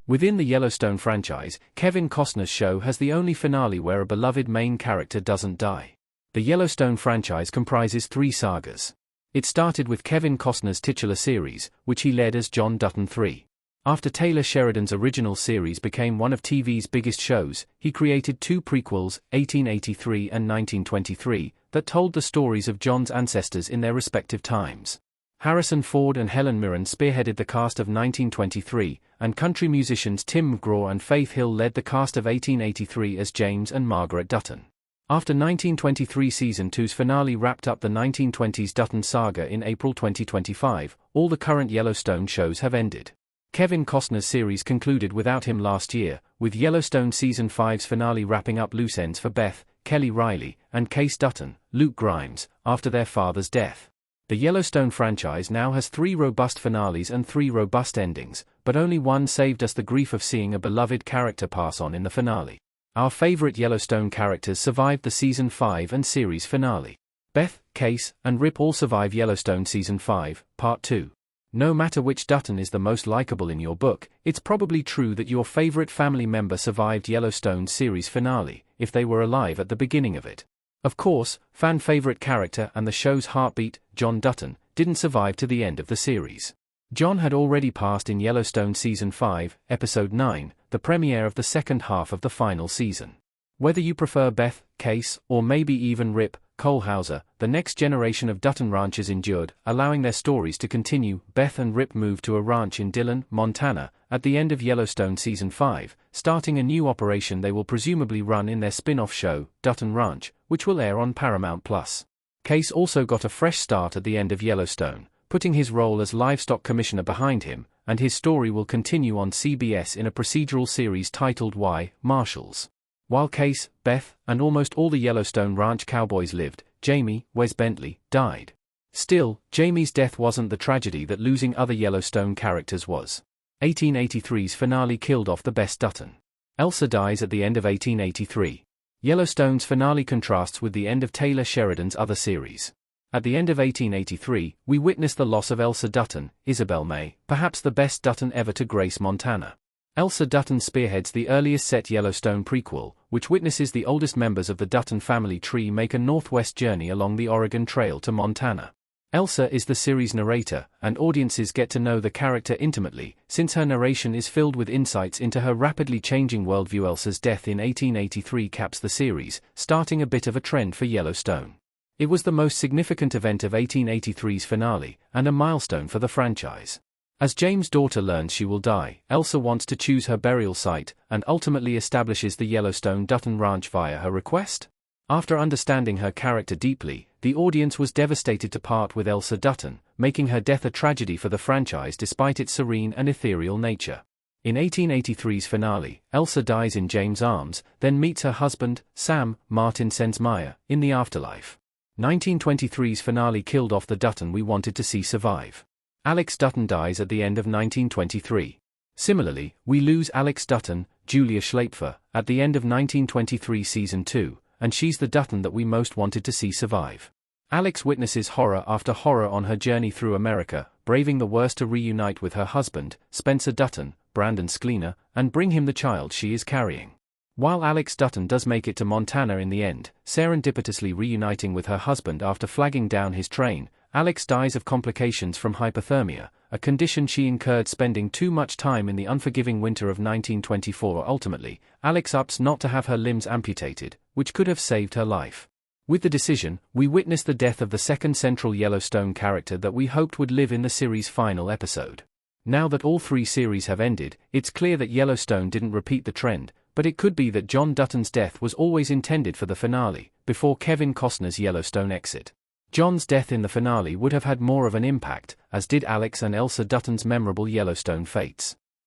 Within the Yellowstone franchise, Kevin Costner's show has the only finale where a beloved main character doesn't die. The Yellowstone franchise comprises 3 sagas. It started with Kevin Costner's titular series, which he led as John Dutton III. After Taylor Sheridan's original series became one of TV's biggest shows, he created 2 prequels, 1883 and 1923, that told the stories of John's ancestors in their respective times. Harrison Ford and Helen Mirren spearheaded the cast of 1923, and country musicians Tim McGraw and Faith Hill led the cast of 1883 as James and Margaret Dutton. After 1923 Season 2's finale wrapped up the 1920s Dutton saga in April 2025, all the current Yellowstone shows have ended. Kevin Costner's series concluded without him last year, with Yellowstone Season 5's finale wrapping up loose ends for Beth, Kelly Riley, and Case Dutton, Luke Grimes, after their father's death. The Yellowstone franchise now has 3 robust finales and 3 robust endings, but only one saved us the grief of seeing a beloved character pass on in the finale. Our favorite Yellowstone characters survived the Season 5 and series finale. Beth, Case, and Rip all survive Yellowstone Season 5, Part 2. No matter which Dutton is the most likable in your book, it's probably true that your favorite family member survived Yellowstone's series finale, if they were alive at the beginning of it. Of course, fan favorite character and the show's heartbeat, John Dutton, didn't survive to the end of the series. John had already passed in Yellowstone Season 5, Episode 9, the premiere of the second half of the final season. Whether you prefer Beth, Case, or maybe even Rip, Cole Hauser, the next generation of Dutton ranchers endured, allowing their stories to continue. Beth and Rip moved to a ranch in Dillon, Montana, at the end of Yellowstone Season 5, starting a new operation they will presumably run in their spin-off show, Dutton Ranch, which will air on Paramount+. Case also got a fresh start at the end of Yellowstone, putting his role as livestock commissioner behind him, and his story will continue on CBS in a procedural series titled Why, Marshals. While Case, Beth, and almost all the Yellowstone Ranch cowboys lived, Jamie, Wes Bentley, died. Still, Jamie's death wasn't the tragedy that losing other Yellowstone characters was. 1883's finale killed off the best Dutton. Elsa dies at the end of 1883. Yellowstone's finale contrasts with the end of Taylor Sheridan's other series. At the end of 1883, we witness the loss of Elsa Dutton, Isabel May, perhaps the best Dutton ever to grace Montana. Elsa Dutton spearheads the earliest set Yellowstone prequel, which witnesses the oldest members of the Dutton family tree make a northwest journey along the Oregon Trail to Montana. Elsa is the series narrator, and audiences get to know the character intimately, since her narration is filled with insights into her rapidly changing worldview. Elsa's death in 1883 caps the series, starting a bit of a trend for Yellowstone. It was the most significant event of 1883's finale, and a milestone for the franchise. As James' daughter learns she will die, Elsa wants to choose her burial site, and ultimately establishes the Yellowstone Dutton Ranch via her request. After understanding her character deeply, the audience was devastated to part with Elsa Dutton, making her death a tragedy for the franchise despite its serene and ethereal nature. In 1883's finale, Elsa dies in James' arms, then meets her husband, Sam, Martin Sensmeyer, in the afterlife. 1923's finale killed off the Dutton we wanted to see survive. Alex Dutton dies at the end of 1923. Similarly, we lose Alex Dutton, Julia Schlaepfer, at the end of 1923 Season 2, and she's the Dutton that we most wanted to see survive. Alex witnesses horror after horror on her journey through America, braving the worst to reunite with her husband, Spencer Dutton, Brandon Sklenar, and bring him the child she is carrying. While Alex Dutton does make it to Montana in the end, serendipitously reuniting with her husband after flagging down his train, Alex dies of complications from hypothermia, a condition she incurred spending too much time in the unforgiving winter of 1924. Ultimately, Alex opts not to have her limbs amputated, which could have saved her life. With the decision, we witness the death of the second central Yellowstone character that we hoped would live in the series' final episode. Now that all 3 series have ended, it's clear that Yellowstone didn't repeat the trend, but it could be that John Dutton's death was always intended for the finale, before Kevin Costner's Yellowstone exit. John's death in the finale would have had more of an impact, as did Alex and Elsa Dutton's memorable Yellowstone fates.